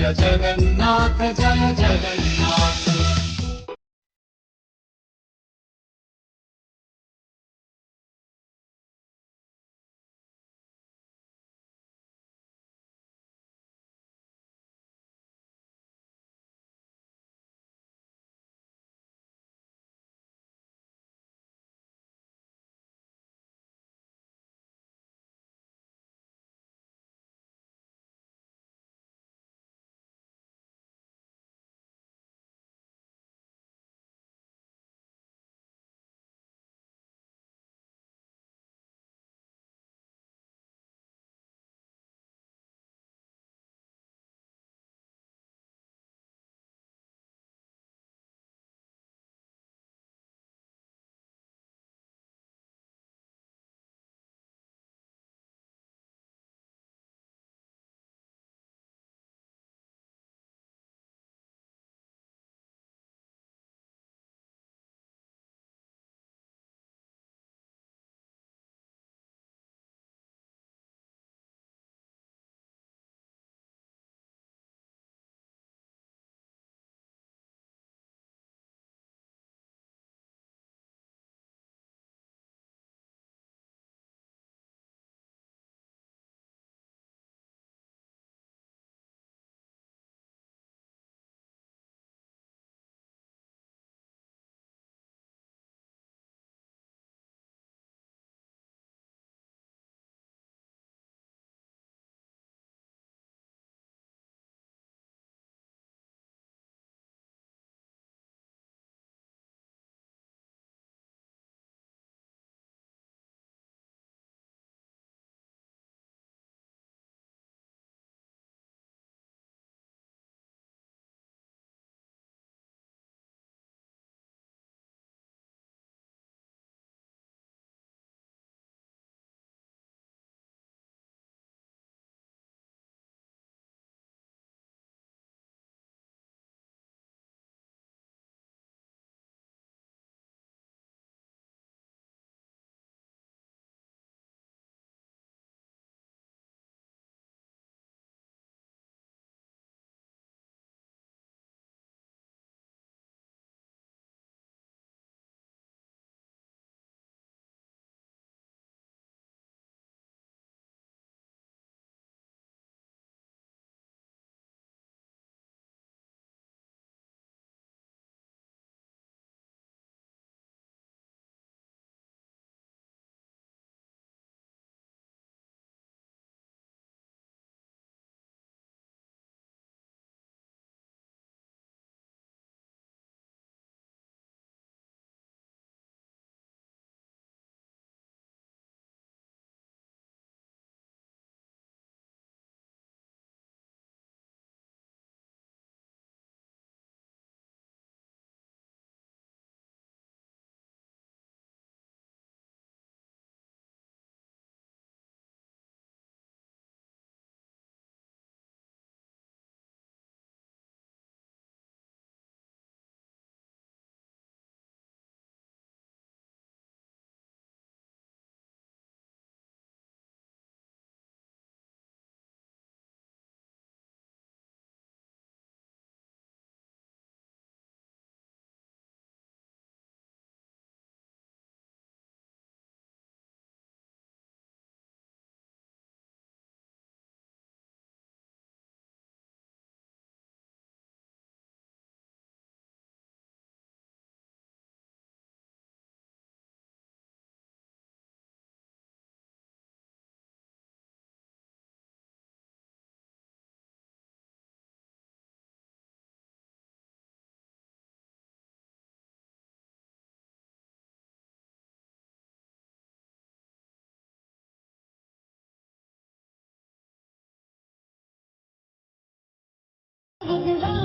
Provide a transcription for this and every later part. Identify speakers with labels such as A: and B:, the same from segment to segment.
A: जय जगन्नाथ जय जगन्नाथ।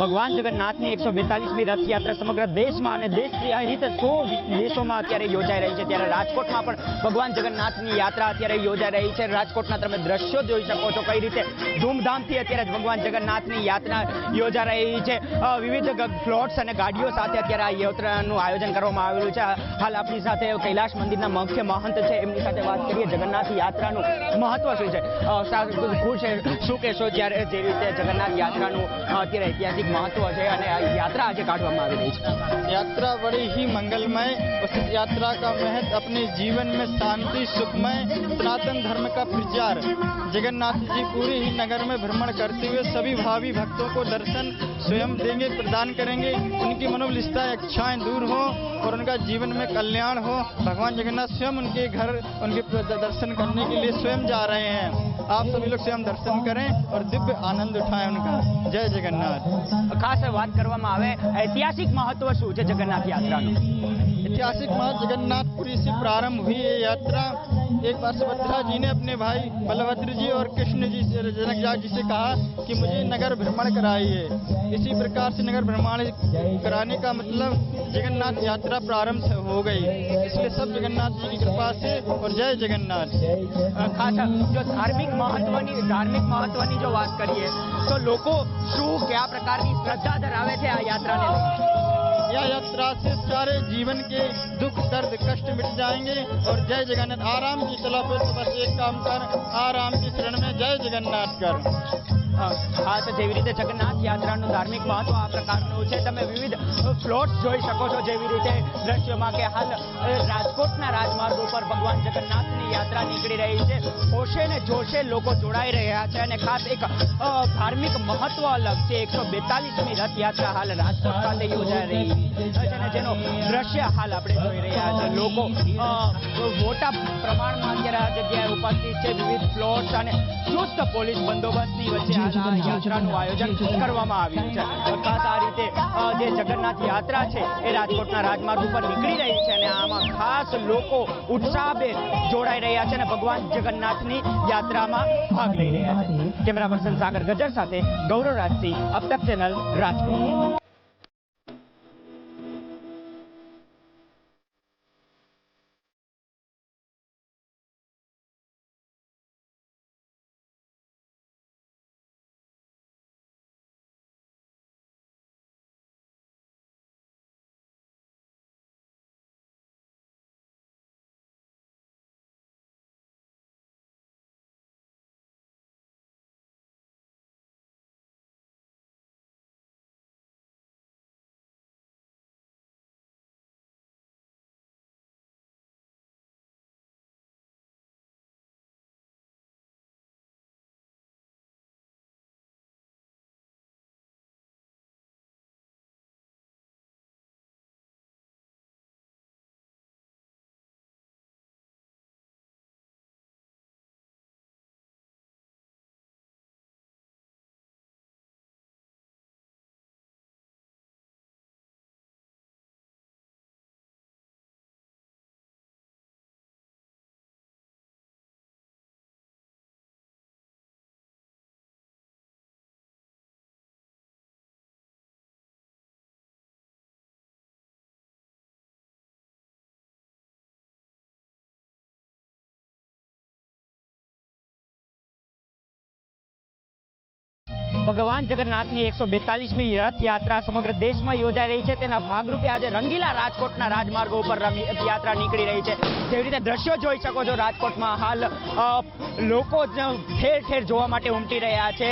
B: ભગવાન જગન્નાથની 142મી રથયાત્રા સમગ્ર દેશમાં અને દેશની આ રીતે 100 દેશોમાં અત્યારે યોજાઈ રહી છે, ત્યારે રાજકોટમાં પણ ભગવાન જગન્નાથની યાત્રા અત્યારે યોજાઈ રહી છે. રાજકોટના તમે દ્રશ્યો જોઈ શકો છો કઈ રીતે ધૂમધામથી અત્યારે ભગવાન જગન્નાથની યાત્રા યોજાઈ રહી છે. વિવિધ ફ્લોટ્સ અને ગાડીઓ સાથે અત્યારે આ યાત્રાનું આયોજન કરવામાં આવેલું છે. હાલ આપણી સાથે કૈલાશ મંદિરના મુખ્ય મહંત છે, એમની સાથે વાત કરીએ. જગન્નાથ યાત્રાનું મહત્વ શું છે, શું કહેશો જ્યારે જે રીતે જગન્નાથ યાત્રાનું અત્યારે ऐतिहासिक महत्व है અને આ यात्रा आज काटવામાં આવી રહી છે?
C: यात्रा बड़ी ही मंगलमय उस यात्रा का महत्व अपने जीवन में शांति सुखमय सनातन धर्म का प्रचार। जगन्नाथ जी पूरे ही नगर में भ्रमण करते हुए सभी भावी भक्तों को दर्शन स्वयं देंगे, प्रदान करेंगे। उनकी मनोबलिष्ठा इच्छाएं दूर हो और उनका जीवन में कल्याण हो। भगवान जगन्नाथ स्वयं उनके घर उनके दर्शन करने के लिए स्वयं जा रहे हैं। आप सभी लोग स्वयं दर्शन करें और दिव्य आनंद उठाएं उनका। जय जगन्नाथ।
B: खास बात કરવામાં આવે ऐतिहासिक महत्व શું છે जगन्नाथ यात्राનું?
C: ऐतिहासिक महत्व जगन्नाथपुरी से प्रारंभ हुई ये यात्रा। एक बार सुभद्रा जी ने अपने भाई बलभद्र जी और कृष्ण जी से जनक जी से कहा कि मुझे नगर भ्रमण कराइए। इसी प्रकार से नगर भ्रमण कराने का मतलब जगन्नाथ यात्रा प्रारंभ हो गई। इसलिए सब जगन्नाथ जी की कृपा से और जय जगन्नाथ।
B: खास जो धार्मिक महत्वની जो વાત કરીએ તો લોકો શું કયા પ્રકારની શ્રદ્ધા ધરાવે છે આ યાત્રાને લઈને?
C: यह यात्रा से सारे जीवन के दुख दर्द कष्ट मिट जाएंगे और जय जगन्नाथ। आराम की तलाश पे तो बस एक काम कर, आराम की शरण में जय जगन्नाथ कर।
B: ખાસ જેવી રીતે જગન્નાથ યાત્રાનું ધાર્મિક મહત્વ આ પ્રકારનું છે. તમે વિવિધ ફ્લોટ્સ જોઈ શકો છો જેવી રીતે દ્રશ્યોમાં કે હાલ રાજકોટના રાજમાર્ગ ઉપર ભગવાન જગન્નાથની યાત્રા નીકળી રહી છે. હોશે ને જોશે લોકો જોડાઈ રહ્યા છે અને ખાસ એક ધાર્મિક મહત્વ અલગ છે. 142મી રથયાત્રા હાલ રાજકોટ ખાતે યોજાઈ રહી છે અને જેનો દ્રશ્ય હાલ આપણે જોઈ રહ્યા છે. લોકો મોટા પ્રમાણમાં અત્યારે આ જગ્યાએ ઉપસ્થિત છે. વિવિધ ફ્લોટ્સ અને ચુસ્ત પોલીસ બંદોબસ્તની વચ્ચે યાત્રાનું આયોજન કરવામાં આવ્યું છે. ખાસ આ રીતે જે જગન્નાથ યાત્રા છે એ રાજકોટના રાજમાર્ગ ઉપર નીકળી રહી છે અને આમાં ખાસ લોકો ઉત્સાહભેર જોડાઈ રહ્યા છે અને ભગવાન જગન્નાથની યાત્રામાં ભાગ લઈ રહ્યા છે. કેમેરા પર્સન સાગર ગજર સાથે ગૌરવ રાજસિંહ, અબ તક ચેનલ, રાજકોટ. ભગવાન જગન્નાથની 142મી રથયાત્રા સમગ્ર દેશમાં યોજાઈ રહી છે. તેના ભાગરૂપે આજે રંગીલા રાજકોટના રાજમાર્ગો ઉપર યાત્રા નીકળી રહી છે. જેવી રીતે દ્રશ્યો જોઈ શકો છો, રાજકોટમાં હાલ લોકો ઠેર ઠેર જોવા માટે ઉમટી રહ્યા છે.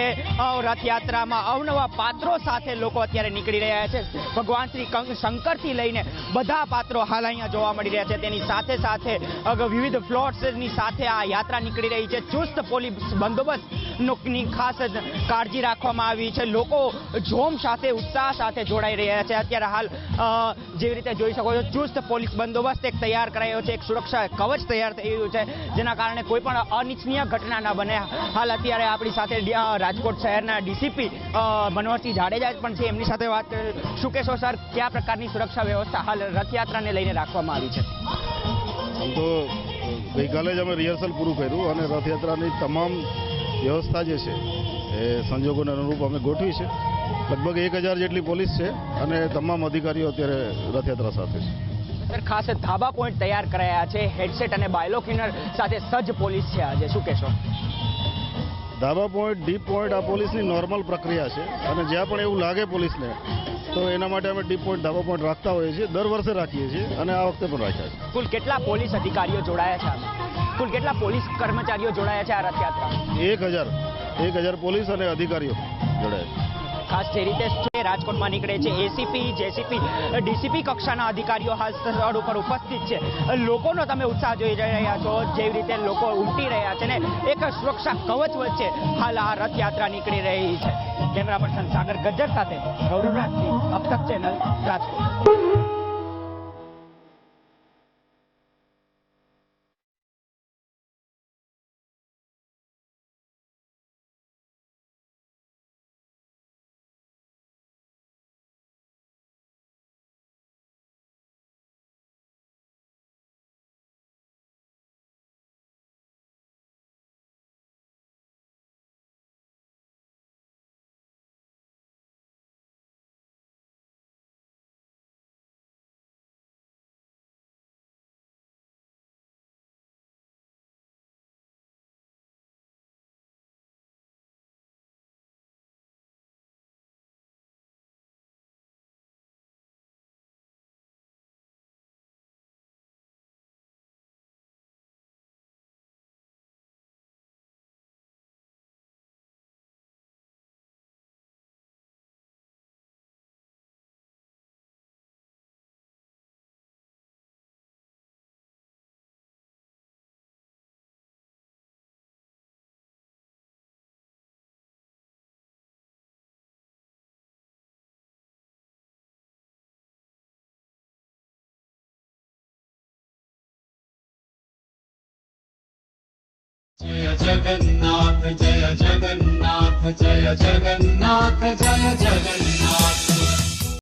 B: રથયાત્રામાં અવનવા પાત્રો સાથે લોકો અત્યારે નીકળી રહ્યા છે. ભગવાન શ્રી શંકરથી લઈને બધા પાત્રો હાલ અહીંયા જોવા મળી રહ્યા છે. તેની સાથે સાથે વિવિધ ફ્લોટ્સની સાથે આ યાત્રા નીકળી રહી છે. ચુસ્ત પોલીસ બંદોબસ્તની ખાસ કાળજી રાખવામાં આવી છે. લોકો જોમ સાથે ઉત્સાહ સાથે જોડાઈ રહ્યા છે. અત્યારે હાલ જેવી રીતે જોઈ શકો છો, ચુસ્ત પોલીસ બંદોબસ્ત એક તૈયાર કરાયો છે. એક સુરક્ષા કવચ તૈયાર થઈ રહ્યું છે, જેના કારણે કોઈ પણ અનિચ્છનીય ઘટના ન બને. હાલ અત્યારે આપણી સાથે રાજકોટ શહેરના ડીસીપી મનોહરસિંહ જાડેજા પણ છે. એમની સાથે વાત શું કહેશો સર, કયા પ્રકારની સુરક્ષા વ્યવસ્થા હાલ રથયાત્રાને લઈને રાખવામાં આવી છે?
D: તો ગઈકાલે જ અમે રિહર્સલ પૂરું કર્યું અને રથયાત્રાની તમામ વ્યવસ્થા જે છે એ સંજોગોને અનુરૂપ અમે ગોઠવી છે. લગભગ 1000 જેટલી પોલીસ છે અને તમામ અધિકારીઓ અત્યારે રથયાત્રા સાથે છે.
B: સર, ખાસ ધાબા પોઈન્ટ તૈયાર કરાયા છે, હેડસેટ અને બાયલોક્યુલર સાથે સજ્જ પોલીસ છે આજે, શું કહેશો?
D: ધાબા પોઈન્ટ, ડીપ પોઈન્ટ આ પોલીસની નોર્મલ પ્રક્રિયા છે અને જ્યાં પણ એવું લાગે પોલીસને તો એના માટે અમે ડીપ પોઈન્ટ, ધાબા પોઈન્ટ રાખતા હોઈએ છીએ. દર વર્ષે રાખીએ છીએ અને આ વખતે પણ રાખ્યા છે.
B: કુલ કેટલા પોલીસ અધિકારીઓ જોડાયા છે આમાં? કુલ કેટલા પોલીસ કર્મચારીઓ જોડાયા છે આ રથયાત્રામાં?
D: 1000 પોલીસ અને અધિકારીઓ જોડાયા છે.
B: ખાસ જે રીતે રાજકોટમાં નીકળે છે એસીપી, જેસીપી, ડીસીપી કક્ષાના અધિકારીઓ હાલ સ્થળ ઉપર ઉપસ્થિત છે. લોકોનો તમે ઉત્સાહ જોઈ રહ્યા છો, જેવી રીતે લોકો ઉમટી રહ્યા છે ને એક સુરક્ષા કવચ વચ્ચે હાલ આ રથયાત્રા નીકળી રહી છે. કેમેરા પર્સન સાગર ગજ્જર સાથે ગૌરવ રાજથી, અબ તક ચેનલ, રાજકોટ.
A: जय जगन्नाथ जय जगन्नाथ जय जगन्नाथ जय जगन्नाथ